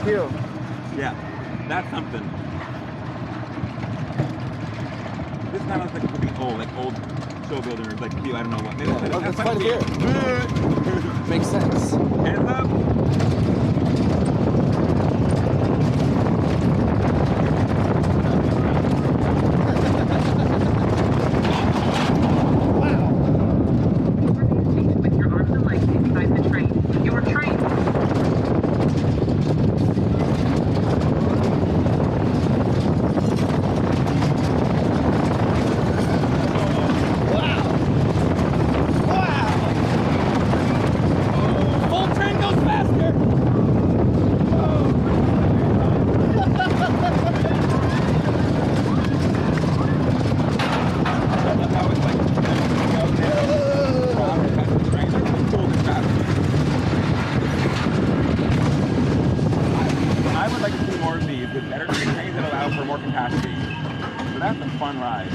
cute. Yeah, that's something. This kind of looks like it could be old, like old show builders, like cute. I don't know what. Maybe Let's find it here. Makes sense. Hands up. That's a fun ride.